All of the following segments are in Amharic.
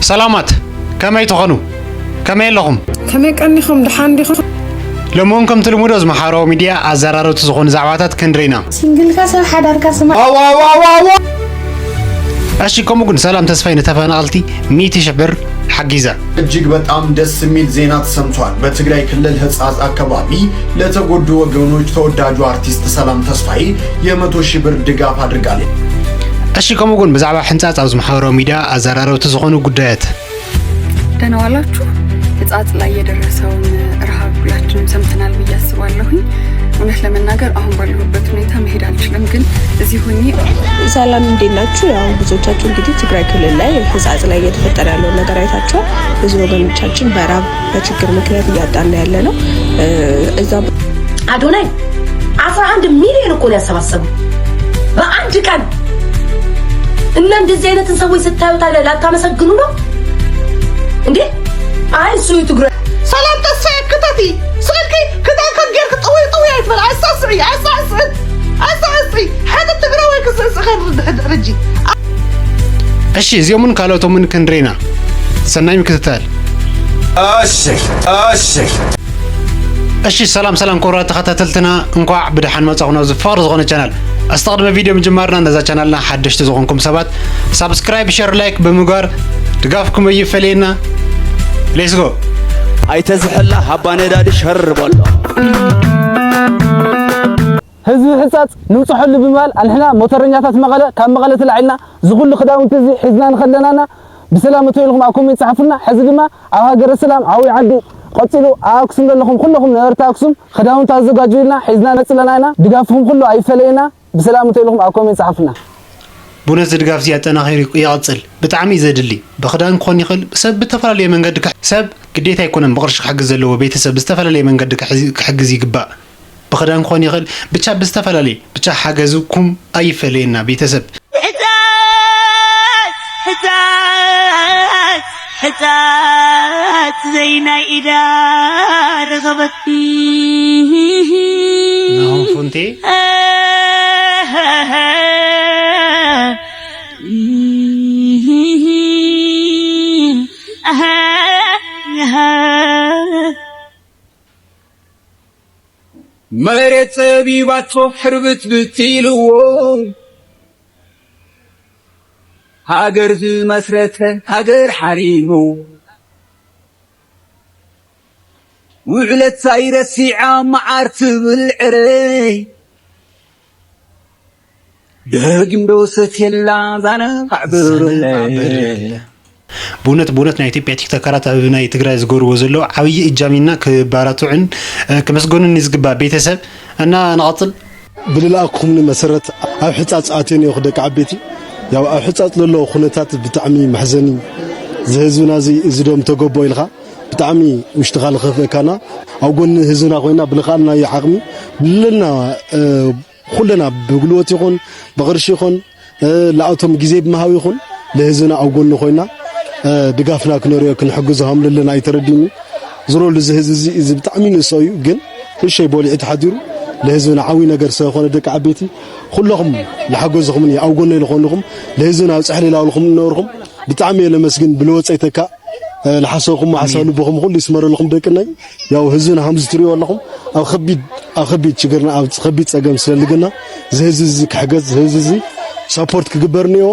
سلامات كما يتخنوا كما يلهم كما كأنكم دحانديكم لمونكم تلمودوز محارو ميديا أزرارو تزخون زعواتات كندرينا سنجل كاسر حدار كاسر أشي كم سلام تسفين نتفانالتي 100 شبر حجيزة እጅግ በጣም ደስ የሚል ዜና ተሰምቷል። በትግራይ ክልል ህጻጽ አካባቢ ለተጎዱ ወገኖች ተወዳጁ አርቲስት ሰላም ተስፋዬ የ100,000 ብር ድጋፍ አድርጋለች። እሺ ከመጎን በዛባ ህንጻጽ አውዝ ማህበራዊ ሚዲያ አዘራራው ተዝኾኑ ጉዳያት ደናዋላችሁ ህጻጽ ላይ የደረሰውን ረሃብ ሁላችንም ሰምተናል ብዬ አስባለሁኝ። እውነት ለመናገር አሁን ባለሁበት ሁኔታ መሄድ አልችልም፣ ግን እዚህ ሆኜ ሰላም እንዴት ናችሁ? ያው ብዙዎቻችሁ እንግዲህ ትግራይ ክልል ላይ ህጻጽ ላይ እየተፈጠረ ያለው ነገር አይታችሁ ብዙ ወገኖቻችን በራብ በችግር ምክንያት እያጣን ያለ ነው። እዛ አዶናይ 11 ሚሊዮን እኮ ነው ያሰባሰበው በአንድ ቀን። እና እንደዚህ አይነት ሰዎች ስታዩት አለ ላታመሰግኑ ነው እንዴ? አይ እሱ ትግራይ ሰላም ተስፋዬ ከተቲ ስልኪ ከታከ ገርክ طوي አይትበል አሳስሪ حدا تقراوي كسخر رجي እሺ እዚያምን ካለቶምን ከንድሬና ሰናይ ምክትታል እሺ ሰላም ኮራ ተኸታተልትና እንኳዕ ብድሓን መጻኹና ዝፋር ዝኾነ ቻናል አስተቀድመ ቪዲዮ ምጅማርና እንደዛ ቻናልና ሓደሽቲ ዝኾንኩም ሰባት ሰብስክራይብ ሼር ላይክ ብምግባር ድጋፍኩም ይፈለየና ሌትስ ጎ አይተዝሕላ ሃባ ነዳዲ ሸርበሎ ህዝቢ ህጻጽ ንውጽሕሉ ብምባል አንሕና ሞተረኛታት መቐለ ካብ መቐለ ተላዒልና ዝኹሉ ክዳውንቲ እዚ ሒዝና ንኸለናና ብሰላም ተይልኩም አኩም ይጻሕፉና ሕዚ ድማ ኣብ ሃገረ ሰላም ዓብይ ዓዲ ቆጽሉ አክሱም ዘለኹም ኩልኩም ነበርታ አክሱም ክዳውንቲ አዘጋጅልና ሒዝና ነጽለናና ድጋፍኩም ኩሉ አይፈለየና ብሰላም ተይልኩም አኩም ይጻሕፉና ቡነዝ ድጋፍ ሲያጠናኺር ይቀጽል ብጣዕሚ ዘድሊ በኽዳን ኮን ይኽእል ሰብ በተፈላለየ መንገድ ሰብ ግዴታ ይኮነን በቅርሽ ክሕግዝ ዘለዎ ቤተሰብ በተፈላለየ መንገድ ክሕግዝ ይግባእ በኽዳን ኮን ይኽእል ብቻ በተፈላለየ ብቻ ሓገዝኩም አይፈለየና ቤተሰብ حتات زينا إذا رغبتي نعم فنتي مريت بيبات حربت بتيلو هاجر مسرته هاجر حريمو وعلت سايرة سيعة معارت بالعري داقم دوست يلا زانا فعبر الله بونت ናይ ኢትዮጵያ ቲክቶከራት ኣብ ናይ ትግራይ ዝገብርዎ ዘሎ ዓብይ እጃሚና ክባራቱዕን ከመስጎንን ዝግባ ቤተሰብ እና ንቀጥል ብልላኩም መሰረት ኣብ ሕጻጽ ኣቴን ይخدك ዓበይቲ ያው ኣብ ሕጻጽ ዘሎ ኩነታት ብጣዕሚ ማሕዘኒ ዝህዝብና ዝዶም ተገቦ ኢልኻ ብጣዕሚ ውሽጥኻ ልኸፈካና ኣብ ጎኒ ህዝብና ኮይና ብልኻልና ይዓቅሚ ብለና ኩለና ብግልወት ይኹን ብቅርሺ ይኹን ላኣቶም ግዜ ብምሃብ ይኹን ለህዝብና ኣብ ጎኒ ኮይና ድጋፍና ክነሪዮ ክንሕግዝهم ለለና አይተረዲኒ ዝሮሉ ዝህዝ እዚ ብጣዕሚ ንሰዩ ግን እሺይ ቦሊዕ ተሓዲሩ ለህዝብና ዓዊ ነገር ስለኾነ ደቂ ዓበይቲ ኩለኹም ለሓገዝኹም ኣብ ጎኒ ለኾንኩም ለህዝብና ፅሕሊ ላውልኩም ነርኩም ብጣዕሚ ለመስግን ብለወፀይተካ ለሓሰብኩም ሓሳብልብኹም ኩሉ ይስመረልኩም ደቅናይ ያው ህዝብና ሃምዝ ትሪኦ ኣለኹም ኣብ ከቢድ ችግርና ኣብ ከቢድ ፀገም ስለልግና ዝህዝ ክሕገዝ ዝህዝ ሰፖርት ክግበርኒዮ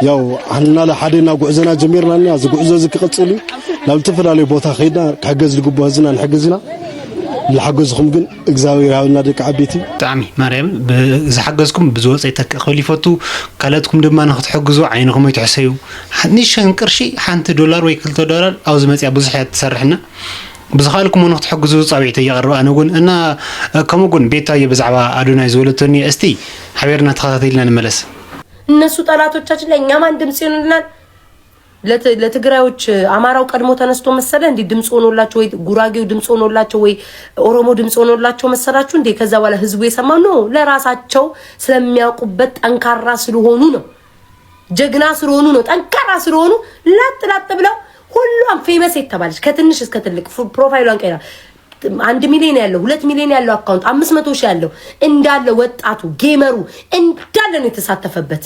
ያው አህልና ለሐደና ጉዕዘና ጀሚርናና ዝጉዕዞ ዝክቀጽሉ ናብ ተፈላለዩ ቦታ ኸይድና ክሕገዝ ልግቦ ህዝና ንሕግዝና ለሐገዝኩም ግን እግዚአብሔር ያውና ደቂ ዓበይቲ ብጣዕሚ ማርያም ዝሐገዝኩም ብዝወፀይ ተኸሊፈቱ ካለትኩም ድማ ንኽትሕግዙ ዓይንኹም ይትሕሰዩ ንሽን ቅርሺ $1 ወይ $2 ኣብ ዝመጽያ ብዙሕ ትሰርሕና ብዝኻልኩም ንኽትሕግዙ ጻብዒት ይቀርብ ኣነጉን እና ከምኡጉን ቤታዬ በዛዕባ አዶናይ ዝወለተኒ እስቲ ሓቢርና ተኸታተልና ንመለስ እነሱ ጠላቶቻችን ላይ እኛ ማን ድምጽ ይሆንልናል? ለትግራዮች አማራው ቀድሞ ተነስቶ መሰለ እንዴ ድምጽ ሆኖላቸው ወይ ጉራጌው ድምጽ ሆኖላቸው ወይ ኦሮሞ ድምጽ ሆኖላቸው መሰላችሁ እንዴ? ከዛ በኋላ ህዝቡ የሰማው ነው ለራሳቸው ስለሚያውቁበት ጠንካራ ስለሆኑ ነው፣ ጀግና ስለሆኑ ነው፣ ጠንካራ ስለሆኑ ላጥ ብለው ሁሉም ፌመስ የተባለች ከትንሽ እስከ ትልቅ ፕሮፋይሏን ቀይራ 1 ሚሊዮን ያለው 2 ሚሊዮን ያለው አካውንት 500,000 ያለው እንዳለ ወጣቱ ጌመሩ እንዳለ ነው የተሳተፈበት።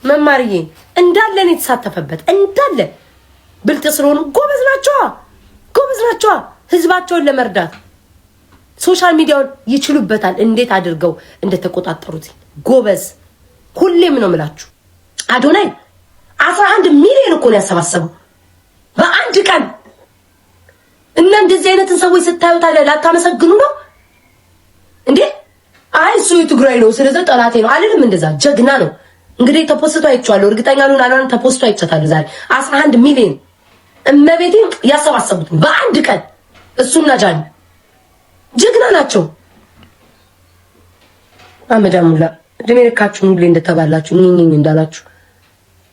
መማርዬ እንዳለ ነው የተሳተፈበት እንዳለ ብልጥ ስለሆኑ ጎበዝ ናቸው ህዝባቸውን ለመርዳት ሶሻል ሚዲያውን ይችሉበታል እንዴት አድርገው እንደተቆጣጠሩት ጎበዝ ሁሌም ነው የምላችሁ አዶናይ 11 ሚሊዮን እኮ ነው ያሰባሰበው በአንድ ቀን እና እንደዚህ አይነት ሰዎች ስታዩት አለ ላታመሰግኑ ነው እንዴ አይ እሱ ትግራይ ነው ስለዚህ ጠላቴ ነው አይደለም እንደዛ ጀግና ነው እንግዲህ ተፖስቶ አይቻለሁ እርግጠኛ ነኝ አላን ተፖስቶ አይቻታለሁ ዛሬ 11 ሚሊዮን እመቤቴን ያሰባሰቡት በአንድ ቀን እሱና ጃን ጀግና ናቸው አመዳሙላ ደሜልካችሁ ሁሉ እንደተባላችሁ ኒኒኝ እንዳላችሁ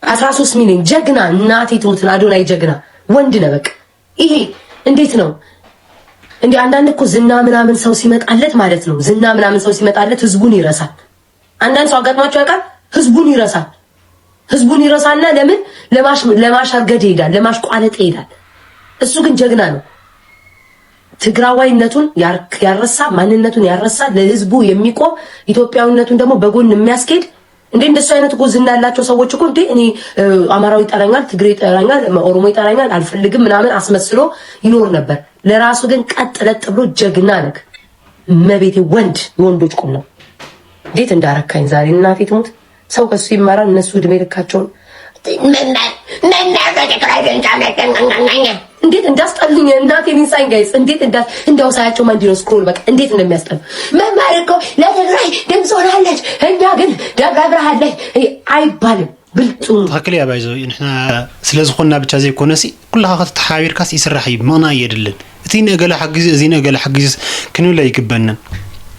13 ሚሊዮን ጀግና እናቴ ትሙትና አዶናይ ጀግና ወንድ ነው በቃ ይሄ እንዴት ነው እንዴ አንዳንድ እኮ ዝና ምናምን ሰው ሲመጣለት ማለት ነው ዝና ምናምን ሰው ሲመጣለት ህዝቡን ይረሳል አንዳንድ ሰው አጋጥማቸው ያውቃል ህዝቡን ይረሳና ለምን ለማሻርገድ ይሄዳል ለማሽቋለጥ ይሄዳል እሱ ግን ጀግና ነው ትግራዋይነቱን ያረሳ ማንነቱን ያረሳ ለህዝቡ የሚቆም ኢትዮጵያዊነቱን ደግሞ በጎን የሚያስኬድ እንዴ እንደሱ አይነት እኮ ዝና ያላቸው ሰዎች እኮ እንዴ እኔ አማራዊ ይጠራኛል ትግሬ ይጠራኛል ኦሮሞ ይጠራኛል አልፈልግም ምናምን አስመስሎ ይኖር ነበር ለራሱ ግን ቀጥለጥ ብሎ ጀግና ነክ መቤቴ ወንዶች ቁም ነው እንዴት እንዳረካኝ ዛሬ እናቴ ትሙት ሰው ከሱ ይማራል እነሱ እድሜ ልካቸውን እንዴት እንዳስጠልኝ እናቴ ሊንሳኝ ጋይስ እንዴት እንዳው ሳያቸው ማንዲኖ ስክሮል በቃ እንዴት እንደሚያስጠሉ መማር እኮ ለትግራይ ድምፅ ሆናለች እኛ ግን ደብረ ብርሃን ላይ አይባልም ብልጡ ተክል ያባይዘው እንحنا ስለዝኾና ብቻ ዘይኮነሲ ኩላኻ ከተሓቢርካስ ይስራሕ ይመና ይደልን እቲ ነገለ ሓግዝ እዚ ነገለ ሓግዝ ክንብላ ይግበንን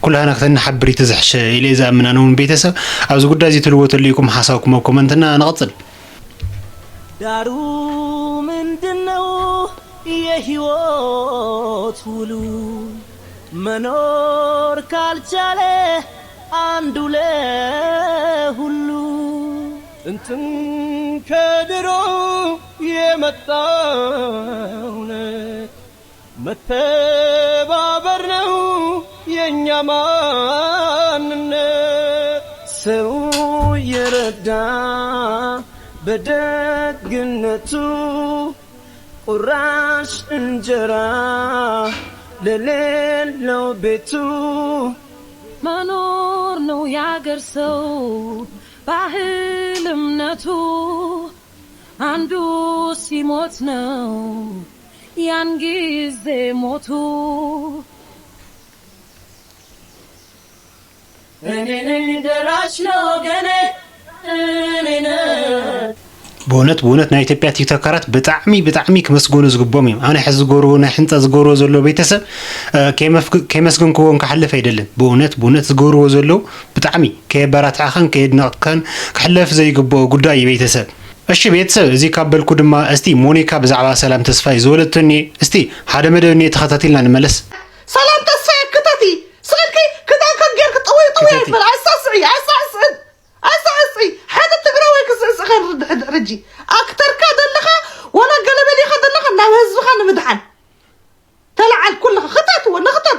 ኩላና ከተናሓብሪ ተዝሕሸ ኢሌዛ ምናነውን ቤተሰብ ኣብዚ ጉዳይ እዚ ትልወተልይኩም ሓሳብኩም ኣብ ኮመንትና ንቐጽል ዳሩ ምንድነው የህይወት ሁሉ መኖር ካልቻለ አንዱ ለሁሉ እንትን ከድሮ የመጣው መተባበር ነው የኛ ማንነት ሰው የረዳ በደግነቱ ቁራሽ እንጀራ ለሌለው ቤቱ መኖር ነው ያገር ሰው ባህል እምነቱ አንዱ ሲሞት ነው ያን ጊዜ ሞቱ እኔ ደራሽ ነው ገኔ በእውነት ናይ ኢትዮጵያ ቲክቶከራት ብጣዕሚ ክመስጎኑ ዝግቦም እዮም አሁን ሕዚ ዝጎርዎ ናይ ሕንፃ ዝጎርዎ ዘሎ ቤተሰብ ከመስገን ክወን ክሓልፍ አይደለም በእውነት ዝጎርዎ ዘሎ ብጣዕሚ ከበራታኸን ከድናቅከን ክሕለፍ ዘይግቦ ጉዳይ ቤተሰብ እሺ ቤተሰብ እዚ ካበልኩ ድማ እስቲ ሞኒካ ብዛዕባ ሰላም ተስፋይ ዝወለትኒ እስቲ ሓደ መደብኒ ተኸታቲልና ንመለስ ሰላም ተስፋይ ክተቲ ስልኪ ክዳን ከንገር ክጥውይ ይበል አሳስዒ حدا تقرأ ويكسر خير رجي أكتر كادلخا ولا قلبي خدلخا لا هزخا نمدحن تلع الكل خطأت ونخطب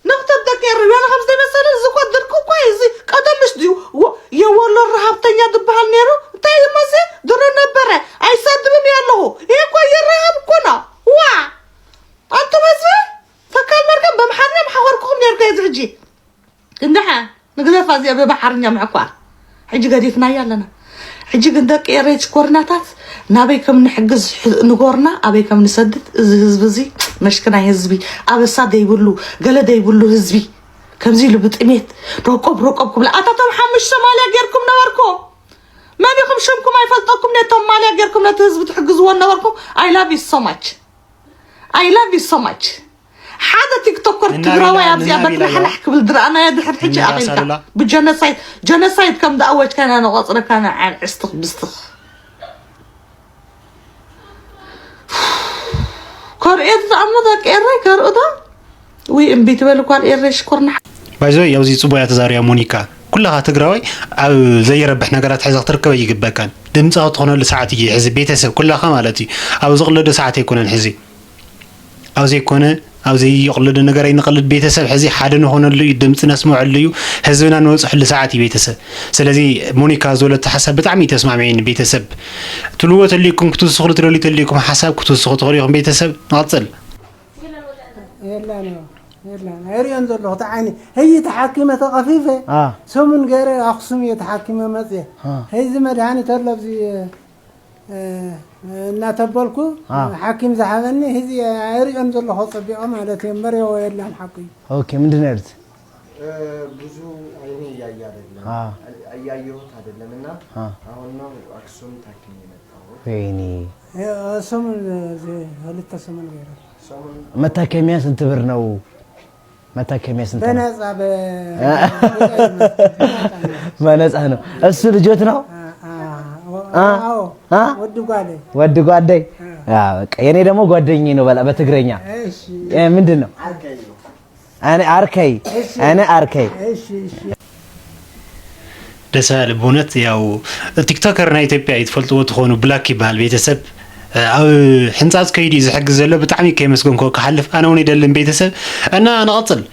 نخطب دكير وانا 5 مثلا زكوات دركو كويس قدم مش ديو يا والله الرهاب تانيا دبها النيرو تاي ماسي دون النبرة أي صدمني الله إيه كوي الرهاب كنا وا أنتم ماسي فكان مركب بمحرنا محوركم نيركا يزعجي إنها نقدر فازي ببحرنا معكوا حجي قديفنا يالنا حجي قندك يريج كورناتات نابيكم نحجز نقورنا أبيكم نسدد هزبزي مشكنا هزبي أبي صاد يقولو قال ده يقولو هزبي كم زيلو بتقميت ركبكم لا أتاتم حمش سمالي غيركم نوركم ما بيكم شمكم ما يفلطكم نتم مالي غيركم لا تهزبوا تحجزوا نوركم I love you so much I love you so much حدا تيك توكر تقراوا يا ابزي ابك رح نحكي بالدرا انا يا دحر حجي اغيلك بالجنسايد كم داوج كان انا غصر كان عن استخ بستخ كوريت عمودك ايري كرؤدا وي ام بيتبلو كان ايري شكرنا بايزو يوزي صبويا تزاريا مونيكا كلها تقراوي زي ربح نقرات حيزق تركب يجيب كان دمصاو تخونو لساعات يجي حزب بيتسب كلها مالتي او زغلو ساعات يكون حزي او زي يكون او زي يقلد ነገር ينقلد ቤተሰብ ሕዚ ሓደ ነሆነሉ ድምጽ ነስመዐሉ ህዝብና ንወጽሕሉ ሰዓት ቤተሰብ ስለዚ ሞኒካ ዘወለተ ሐሳብ በጣም ይተስማማኝ ቤተሰብ ትልወት ለይኩም ክትስኹሉ ትለይኩም ሐሳብ ክትስኹ ትኸሪኹም ቤተሰብ ናጽል يلا هريان زلو تعاني هي تحكمة خفيفة سمن غير أخصم يتحكمة مزيه هي زمد هاني تطلب زي ناتبلكو حاكم زحاني هي هريان زلو خاصة بيقام على تمري ويلا حقي اوكي من دنرت بزو عيني يايارنا ايايوت አይደለምና አሁን ነው አክሱም ታክኝ መጣው ወይኔ سمن زي هلت سمن غير መታከሚያ ስንት ብር ነው መታከሚያ ስንት በነፃ ነው እሱ ልጆት ነው ወድ ጓደኝ በቃ የኔ ደግሞ ጓደኛዬ ነው በላ በትግረኛ ምንድነው እኔ አርከይ ደሳል ቦነት ያው ቲክቶከር ና ኢትዮጵያ ይትፈልጥዎ ትኾኑ ብላክ ይባል ቤተሰብ او حنصاص كيدي زحق زله بتعمي كيمسكن كو كحلف انا وني دلن بيتسب انا نقصل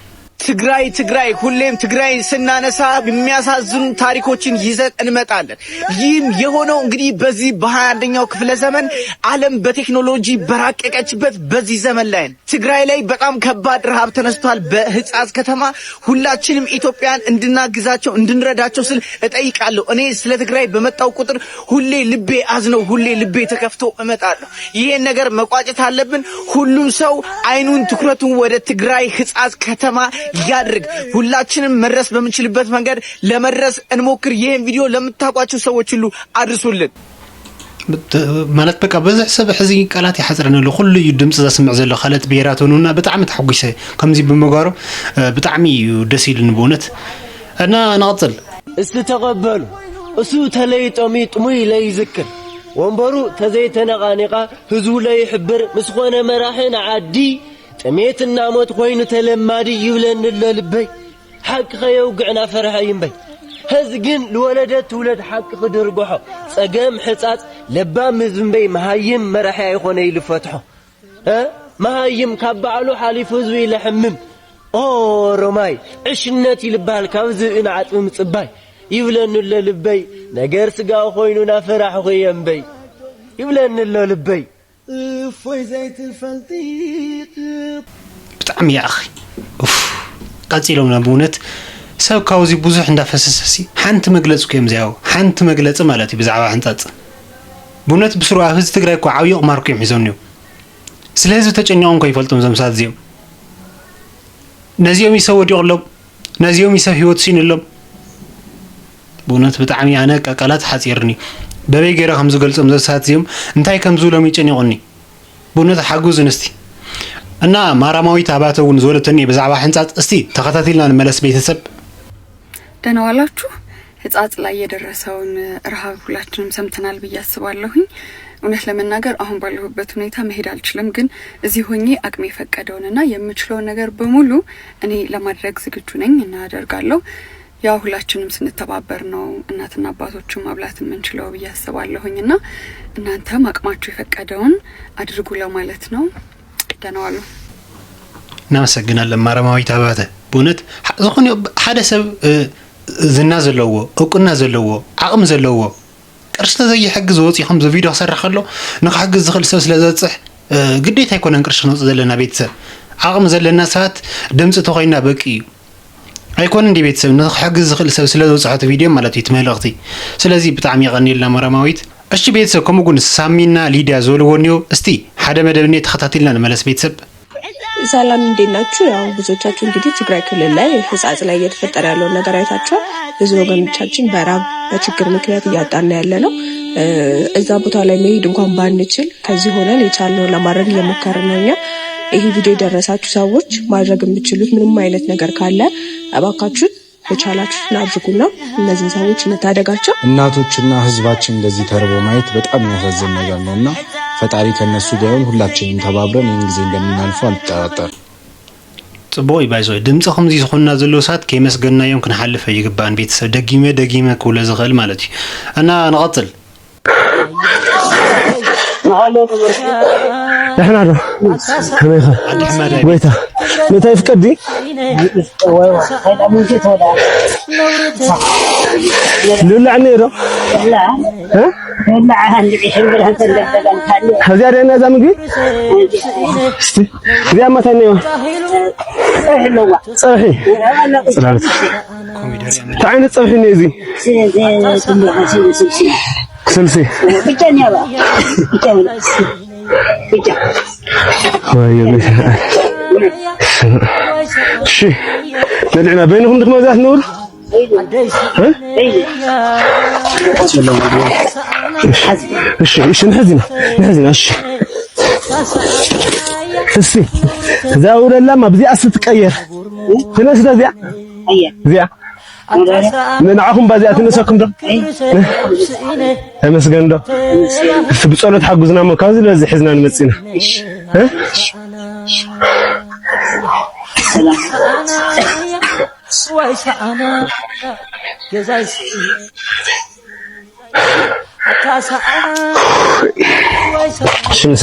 ትግራይ ሁሌም ትግራይ ስናነሳ የሚያሳዝኑ ታሪኮችን ይዘን እንመጣለን። ይህም የሆነው እንግዲህ በዚህ በ21ኛው ክፍለ ዘመን ዓለም በቴክኖሎጂ በራቀቀችበት በዚህ ዘመን ላይ ትግራይ ላይ በጣም ከባድ ረሃብ ተነስቷል። በህፃጽ ከተማ ሁላችንም ኢትዮጵያን እንድናግዛቸው እንድንረዳቸው ስል እጠይቃለሁ። እኔ ስለ ትግራይ በመጣው ቁጥር ሁሌ ልቤ አዝነው ሁሌ ልቤ ተከፍቶ እመጣለሁ። ይሄን ነገር መቋጨት አለብን። ሁሉም ሰው አይኑን ትኩረቱን ወደ ትግራይ ህፃጽ ከተማ ያድርግ። ሁላችንም መድረስ በመንችልበት መንገድ ለመድረስ እንሞክር። ይሄን ቪዲዮ ለምታቋቸው ሰዎች ሁሉ አድርሱልን ማለት በቃ በዚህ ሰብ ሕዚ ቃላት ይሐጽረና ለኩሉ ድምጽ ዘስምዕ ዘሎ ኻለት ብሔራቶኑና በጣም ተሐጉሰ ከምዚ በመጋሩ በጣም ደሲልን ቦነት እና ናጽል استتقبلوا እሱ ተለይጦሚ ጥሙይ ላይ ይዝክር ወንበሩ ተዘይተነቃኒቃ ህዝቡ ላይ ይሕብር ምስኾነ መራሕን ዓዲ ጥሜትና ሞት ኮይኑ ተለማዲ ይብለን ለልበይ حق خيوقعنا فرحين بي هزقن لولدت ولد حق خدرقحو صقام حصاص لبام زنبي مهايم مرحي يخوني لفتحو مهايم كبعلو حليف زوي لحمم روماي عشنتي لبال كاوز ان عطم صباي يبلن للبي نجر سقاو خوينونا فرح خيم بي يبلن للبي فوي زيت الفلطيق بتعم يا اخي قاتلونا بونت سو كاوزي بوزح እንዳፈሰሰሲ حنت مغلص كيم زياو حنت مغلص مالتي بزعوا حنطط بونت بسرعه هز تግራይ እኮ ዓብይ ቁማርኩ ይምዘንዩ ስለዚህ ተጨኛውን እኮ ይፈልጡም ዘምሳት ዚው ነዚዮም ይሰወድ ይقلب ነዚዮም ይሰፍ ህይወት ሲንሎም بونت በጣም ያነ ቀቀላት ሓጺርኒ በበይ ገራ ከም ዝገልጽም ዘሳት ዚዮም እንታይ ከም ዝሎም ይጨኒቁኒ بونت ሓጉዝ እንስቲ እና ማራማዊት አባተውን ዞለተኒ በዛባ ሕንጻት እስቲ ተከታተልና እንመለስ ቤተሰብ ደህና ዋላችሁ ህጻጽ ላይ የደረሰውን ረሃብ ሁላችንም ሰምተናል ብዬ አስባለሁኝ እውነት ለመናገር አሁን ባለሁበት ሁኔታ መሄድ አልችልም ግን እዚህ ሆኜ አቅሜ ፈቀደውንና የምችለው ነገር በሙሉ እኔ ለማድረግ ዝግጁ ነኝ እና አደርጋለሁ ያው ሁላችንም ስንተባበር ነው እናትና አባቶችን ማብላት የምንችለው ብዬ አስባለሁኝና እናንተም አቅማችሁ የፈቀደውን አድርጉ ለማለት ነው ደህና ዋሉ እናመሰግናለን ማራማዊት አባተ በእውነት ዝኾነ ሓደ ሰብ ዝና ዘለዎ እቁና ዘለዎ ዓቅም ዘለዎ ቅርሽተ ዘይሕግዝ ወፂኹም ቪድዮ ክሰርሕ ከሎ ንኽሕግዝ ዝኽእል ሰብ ስለዘፅሕ ግዴታ ኣይኮነን ቅርሽ ንወፅ ዘለና ቤተሰብ ዓቅም ዘለና ሰባት ድምፂ ተኾይና በቂ እዩ ኣይኮነ እንዲ ቤተሰብ ንኽሕግዝ ዝኽእል ሰብ ስለዘፅሖት ቪድዮ ማለት እዩ ትመልእኽቲ ስለዚ ብጣዕሚ ይቐኒልና ማራማዊት እሺ ቤተሰብ ከምኡውን ሳሚና ሊድያ ዘልዎኒዮ እስቲ ሓደ መደብኔ ተኸታተልና እንመለስ ቤተሰብ ሰላም እንደናችሁ ያው ብዙዎቻችሁ እንግዲህ ትግራይ ክልል ላይ ህጻጽ ላይ እየተፈጠረ ያለው ነገር አይታችኋል ብዙ ወገኖቻችን በራብ በችግር ምክንያት እያጣና ያለ ነው እዛ ቦታ ላይ መሄድ እንኳን ባንችል ከዚህ ሆነን የቻልነው ለማድረግ እየሞከርን ነው ይሄ ቪዲዮ ደረሳችሁ ሰዎች ማድረግ የምትችሉት ምንም አይነት ነገር ካለ አባካችሁ በቻላችሁና አድርጉና እነዚህ ሰዎች እንታደጋቸው እናቶችና ህዝባችን እንደዚህ ተርቦ ማየት በጣም ያሳዝን ነገር ነውና ፈጣሪ ከነሱ ጋር ሁላችንም ተባብረን ይህን ጊዜ እንደምናልፈው አልጠራጠርም ጽቦይ ባይዞይ ድምጽኹም ዚ ዝኾንና ዘሎ ሰዓት ከመስገናዮም ክንሐልፈ ይግባን ቤተሰብ ደጊመ ኩለ ዝኽእል ማለት እዩ እና ንቐጽል احنا له كميخه عبد الحماد ويتا متى يفقدي لا عنيرو لا ها لا عندي حبرها تلقى هذا انا زامي استي يا ما ثاني صحيح سلامت تعين تصبحي نيزي سلسي بيتني بقى ويا شي ندعنا بينهم دخل مزاح نور ها ايش نحزن ايش እስቲ ዛው ለማ በዚህ አስትቀየር ትነስ ዳዚያ ዚያ ንናዓኹም በዚያ ትነሰኩም ዶ ተመስገን ዶ እስቲ ብጸሎት ሓጉዝና መካዝ ለዚ ሕዝና ንመጽና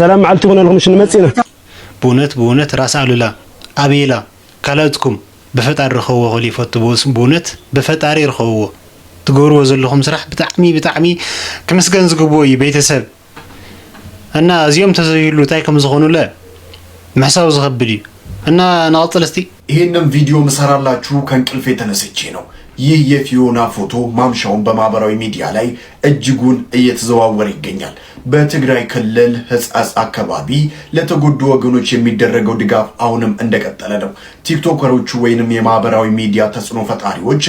ሰላም ዓልቲ ሆነ ለኩም ንመጽና بونت راس علولا أبيلا كلاتكم بفتار رخوة غلي فتبوس بونت بفتاري رخوة تقولوا زلهم سرح بتعمي كمسكن زقبوي بيتسب أنا زيوم تزيلو تايكم زغونو لا محساو زغبلي أنا نغطل استي ይህንን ቪዲዮ መሰራላችሁ ከንቅልፌ ተነስቼ ነው። ይህ የፊዮና ፎቶ ማምሻውን በማህበራዊ ሚዲያ ላይ እጅጉን እየተዘዋወረ ይገኛል። በትግራይ ክልል ህጻጽ አካባቢ ለተጎዱ ወገኖች የሚደረገው ድጋፍ አሁንም እንደቀጠለ ነው። ቲክቶከሮቹ ወይንም የማህበራዊ ሚዲያ ተጽዕኖ ፈጣሪዎች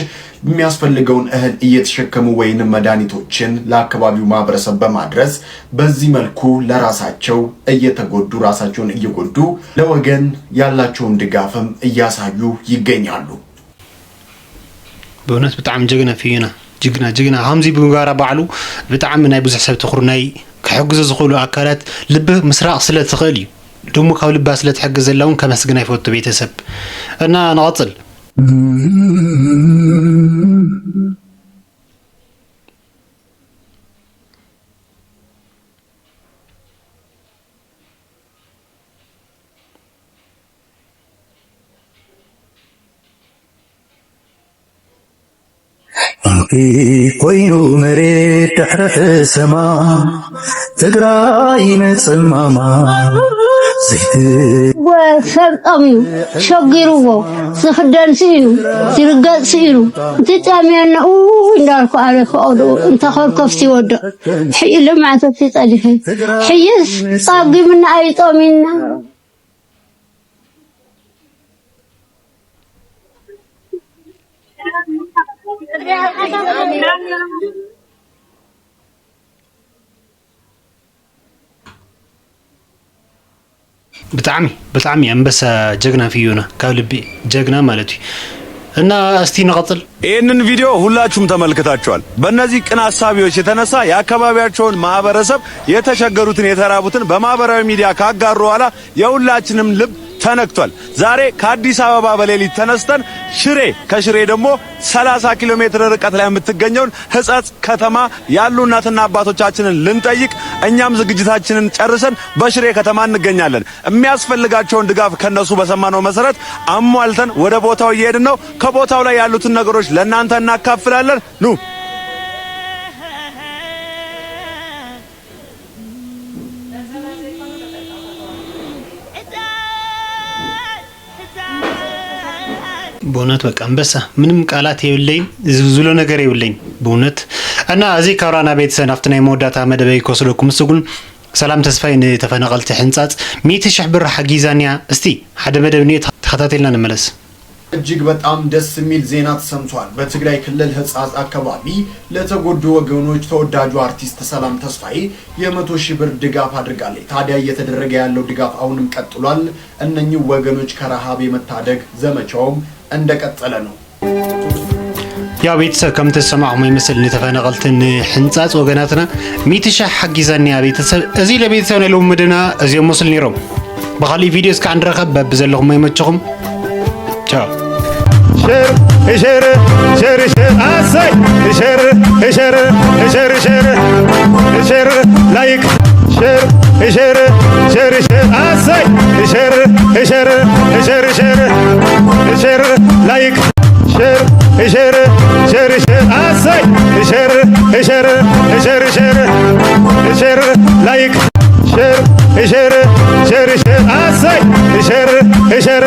የሚያስፈልገውን እህል እየተሸከሙ ወይንም መድኃኒቶችን ለአካባቢው ማህበረሰብ በማድረስ በዚህ መልኩ ለራሳቸው እየተጎዱ ራሳቸውን እየጎዱ ለወገን ያላቸውን ድጋፍም እያሳዩ ይገኛሉ። بونت بتعم جغنا فينا جغنا همزي بغارا بعلو بتعم ناي بزح سب تخرناي كحجز زخولو اكلات لب مسراق سله تخلي دمو كاو لبا سله تحجز لون كمسغنا يفوت بيتسب انا نواصل ኮይኑ መሬት ድሕሪ ሰማ ትግራይ ንጽማማ وسرقمي شقيرو سخدان سيرو سيرقات سيرو تتامينا ونداركو عليكو أودو انت خور كفتي ودو حي لما تفتي تاليخي حيس طاقي من عيطو منا بتعمي أنبس جغنا فيونا كالبي جغنا مالتي እና እስቲ እንቀጥል። ይሄንን ቪዲዮ ሁላችሁም ተመልክታችኋል። በእነዚህ ቅን ሐሳቢዎች የተነሳ የአካባቢያቸውን ማህበረሰብ የተቸገሩትን የተራቡትን በማህበራዊ ሚዲያ ካጋሩ በኋላ የሁላችንም ልብ ተነክቷል። ዛሬ ከአዲስ አበባ በሌሊት ተነስተን ሽሬ ከሽሬ ደግሞ 30 ኪሎ ሜትር ርቀት ላይ የምትገኘውን ህጻጽ ከተማ ያሉ እናትና አባቶቻችንን ልንጠይቅ እኛም ዝግጅታችንን ጨርሰን በሽሬ ከተማ እንገኛለን። የሚያስፈልጋቸውን ድጋፍ ከነሱ በሰማነው መሰረት አሟልተን ወደ ቦታው እየሄድን ነው። ከቦታው ላይ ያሉትን ነገሮች ለእናንተ እናካፍላለን። ኑ በእውነት በቃ አንበሳ ምንም ቃላት የለኝ ዝሎ ነገር የለኝ በእውነት እና እዚህ ካራና ቤተሰብ ናፍትና የመወዳታ መደበይ ኮስለኩም ስጉን ሰላም ተስፋይን ተፈናቀልቲ ሕንጻጽ 100,000 ብር ሐጊዛኒያ እስቲ ሓደ መደብኒ ተከታተልና እንመለስ። እጅግ በጣም ደስ የሚል ዜና ተሰምቷል። በትግራይ ክልል ህጻጽ አካባቢ ለተጎዱ ወገኖች ተወዳጁ አርቲስት ሰላም ተስፋዬ የ100,000 ብር ድጋፍ አድርጋለች። ታዲያ እየተደረገ ያለው ድጋፍ አሁንም ቀጥሏል። እነኚህ ወገኖች ከረሃብ የመታደግ ዘመቻውም እንደቀጠለ ነው። ያው ቤተሰብ ከም ተሰማዕኩም ይመስል ንተፈናቀልትን ሕንጻጽ ወገናትና 100,000 ሐጊዛኒያ ቤተሰብ እዚ ለቤተሰብ ነው መደና እዚኦም መስል ኒሮም በኻሊ ቪዲዮ እስከ አንረኸብ በብዘለኩም አይመችኩም ቻው شير شير شير اساي شير شير شير شير شير لايك ሼር ሼር ሼር ሼር አሳይ ሼር ሼር ሼር ሼር ሼር ላይክ ሼር ሼር ሼር ሼር አሳይ ሼር ሼር ሼር ሼር ሼር ላይክ ሼር ሼር ሼር ሼር አሳይ ሼር ሼር